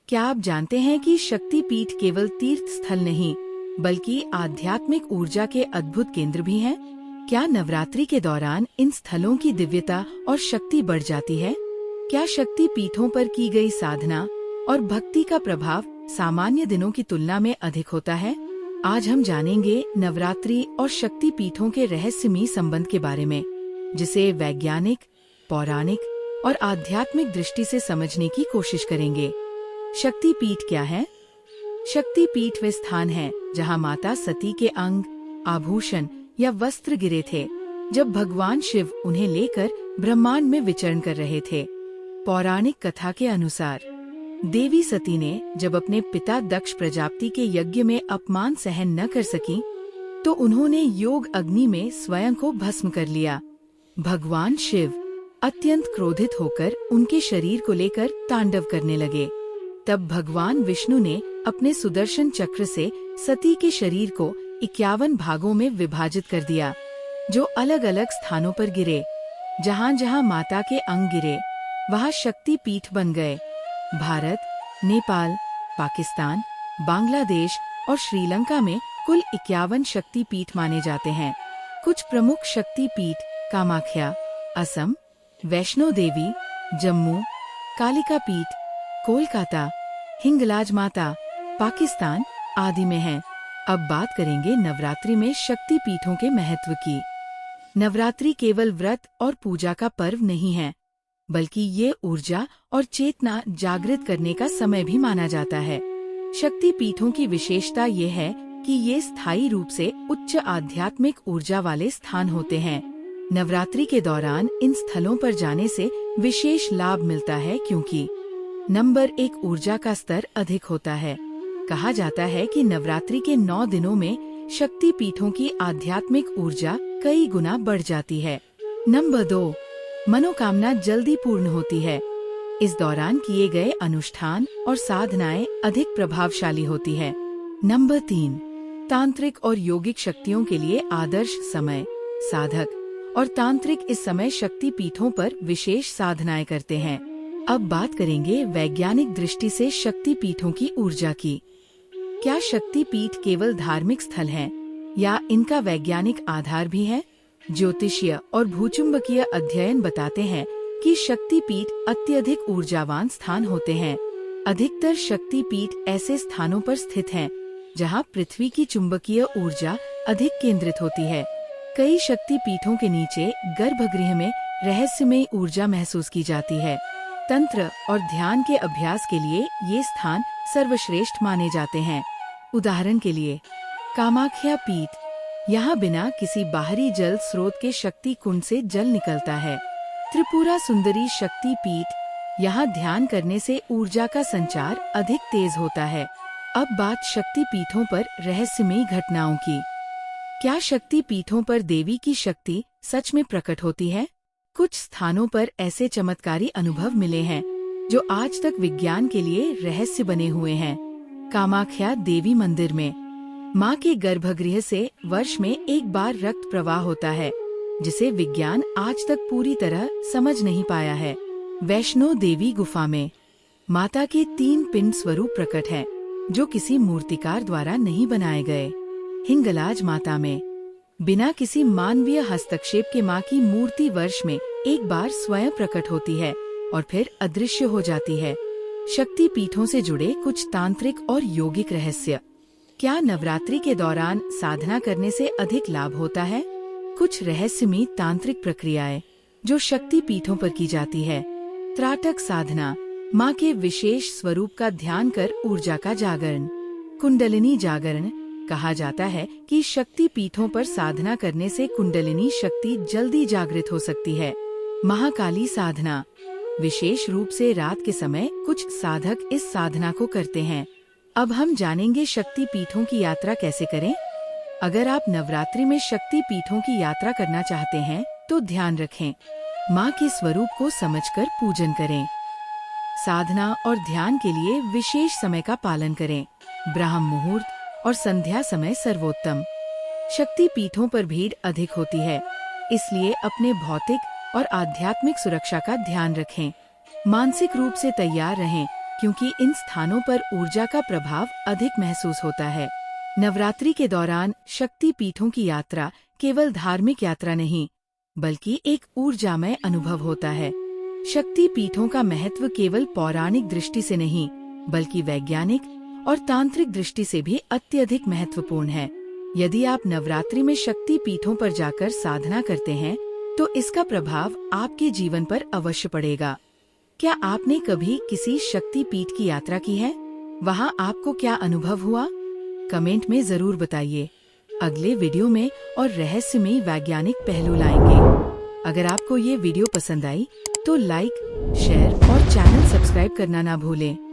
क्या आप जानते हैं कि शक्ति पीठ केवल तीर्थ स्थल नहीं बल्कि आध्यात्मिक ऊर्जा के अद्भुत केंद्र भी हैं? क्या नवरात्रि के दौरान इन स्थलों की दिव्यता और शक्ति बढ़ जाती है? क्या शक्ति पीठों पर की गई साधना और भक्ति का प्रभाव सामान्य दिनों की तुलना में अधिक होता है? आज हम जानेंगे नवरात्रि और शक्ति पीठों के रहस्यमयी संबंध के बारे में, जिसे वैज्ञानिक, पौराणिक और आध्यात्मिक दृष्टि से समझने की कोशिश करेंगे। शक्ति पीठ क्या है? शक्ति पीठ वे स्थान है जहां माता सती के अंग, आभूषण या वस्त्र गिरे थे जब भगवान शिव उन्हें लेकर ब्रह्मांड में विचरण कर रहे थे। पौराणिक कथा के अनुसार देवी सती ने जब अपने पिता दक्ष प्रजापति के यज्ञ में अपमान सहन न कर सकी तो उन्होंने योग अग्नि में स्वयं को भस्म कर लिया। भगवान शिव अत्यंत क्रोधित होकर उनके शरीर को लेकर तांडव करने लगे। तब भगवान विष्णु ने अपने सुदर्शन चक्र से सती के शरीर को 51 भागों में विभाजित कर दिया, जो अलग अलग स्थानों पर गिरे। जहाँ जहाँ माता के अंग गिरे वहाँ शक्ति पीठ बन गए। भारत, नेपाल, पाकिस्तान, बांग्लादेश और श्रीलंका में कुल 51 शक्ति पीठ माने जाते हैं। कुछ प्रमुख शक्ति पीठ कामाख्या, असम, वैष्णो देवी, जम्मू, कालिका पीठ, कोलकाता, हिंगलाज माता, पाकिस्तान आदि में हैं। अब बात करेंगे नवरात्रि में शक्ति पीठों के महत्व की। नवरात्रि केवल व्रत और पूजा का पर्व नहीं है, बल्कि ये ऊर्जा और चेतना जागृत करने का समय भी माना जाता है। शक्ति पीठों की विशेषता ये है कि ये स्थायी रूप से उच्च आध्यात्मिक ऊर्जा वाले स्थान होते हैं। नवरात्रि के दौरान इन स्थलों पर जाने से विशेष लाभ मिलता है क्योंकि नंबर 1, ऊर्जा का स्तर अधिक होता है। कहा जाता है कि नवरात्रि के 9 दिनों में शक्ति पीठों की आध्यात्मिक ऊर्जा कई गुना बढ़ जाती है। नंबर 2, मनोकामना जल्दी पूर्ण होती है। इस दौरान किए गए अनुष्ठान और साधनाएं अधिक प्रभावशाली होती है। नंबर 3, तांत्रिक और योगिक शक्तियों के लिए आदर्श समय। साधक और तांत्रिक इस समय शक्ति पीठों पर विशेष साधनाएं करते हैं। अब बात करेंगे वैज्ञानिक दृष्टि से शक्ति पीठों की ऊर्जा की। क्या शक्ति पीठ केवल धार्मिक स्थल हैं, या इनका वैज्ञानिक आधार भी है? ज्योतिषीय और भूचुंबकीय अध्ययन बताते हैं कि शक्ति पीठ अत्यधिक ऊर्जावान स्थान होते हैं। अधिकतर शक्ति पीठ ऐसे स्थानों पर स्थित हैं जहां पृथ्वी की चुंबकीय ऊर्जा अधिक केंद्रित होती है। कई शक्ति पीठों के नीचे गर्भगृह में रहस्यमयी ऊर्जा महसूस की जाती है। तंत्र और ध्यान के अभ्यास के लिए ये स्थान सर्वश्रेष्ठ माने जाते हैं। उदाहरण के लिए कामाख्या पीठ, यहाँ बिना किसी बाहरी जल स्रोत के शक्ति कुंड से जल निकलता है। त्रिपुरा सुंदरी शक्ति पीठ, यहाँ ध्यान करने से ऊर्जा का संचार अधिक तेज होता है। अब बात शक्ति पीठों पर रहस्यमयी घटनाओं की। क्या शक्ति पीठों पर देवी की शक्ति सच में प्रकट होती है? कुछ स्थानों पर ऐसे चमत्कारी अनुभव मिले हैं जो आज तक विज्ञान के लिए रहस्य बने हुए हैं। कामाख्या देवी मंदिर में मां के गर्भगृह से वर्ष में एक बार रक्त प्रवाह होता है, जिसे विज्ञान आज तक पूरी तरह समझ नहीं पाया है। वैष्णो देवी गुफा में माता के 3 पिंड स्वरूप प्रकट हैं, जो किसी मूर्तिकार द्वारा नहीं बनाए गए। हिंगलाज माता में बिना किसी मानवीय हस्तक्षेप के मां की मूर्ति वर्ष में एक बार स्वयं प्रकट होती है और फिर अदृश्य हो जाती है। शक्ति पीठों से जुड़े कुछ तांत्रिक और योगिक रहस्य। क्या नवरात्रि के दौरान साधना करने से अधिक लाभ होता है? कुछ रहस्यमयी तांत्रिक प्रक्रियाएं जो शक्ति पीठों पर की जाती है। त्राटक साधना, मां के विशेष स्वरूप का ध्यान कर ऊर्जा का जागरण। कुंडलिनी जागरण, कहा जाता है कि शक्ति पीठों पर साधना करने से कुंडलिनी शक्ति जल्दी जागृत हो सकती है। महाकाली साधना, विशेष रूप से रात के समय कुछ साधक इस साधना को करते हैं। अब हम जानेंगे शक्ति पीठों की यात्रा कैसे करें। अगर आप नवरात्रि में शक्ति पीठों की यात्रा करना चाहते हैं तो ध्यान रखें, मां के स्वरूप को समझकर पूजन करें। साधना और ध्यान के लिए विशेष समय का पालन करें। ब्राह्म मुहूर्त और संध्या समय सर्वोत्तम। शक्ति पीठों पर भीड़ अधिक होती है, इसलिए अपने भौतिक और आध्यात्मिक सुरक्षा का ध्यान रखें। मानसिक रूप से तैयार रहें क्योंकि इन स्थानों पर ऊर्जा का प्रभाव अधिक महसूस होता है। नवरात्रि के दौरान शक्ति पीठों की यात्रा केवल धार्मिक यात्रा नहीं, बल्कि एक ऊर्जामय अनुभव होता है। शक्ति पीठों का महत्व केवल पौराणिक दृष्टि से नहीं, बल्कि वैज्ञानिक और तांत्रिक दृष्टि से भी अत्यधिक महत्वपूर्ण है। यदि आप नवरात्रि में शक्ति पीठों पर जाकर साधना करते हैं, तो इसका प्रभाव आपके जीवन पर अवश्य पड़ेगा। क्या आपने कभी किसी शक्ति पीठ की यात्रा की है? वहाँ आपको क्या अनुभव हुआ? कमेंट में जरूर बताइए। अगले वीडियो में और रहस्यमयी वैज्ञानिक पहलू लाएंगे। अगर आपको ये वीडियो पसंद आई तो लाइक, शेयर और चैनल सब्सक्राइब करना ना भूलें।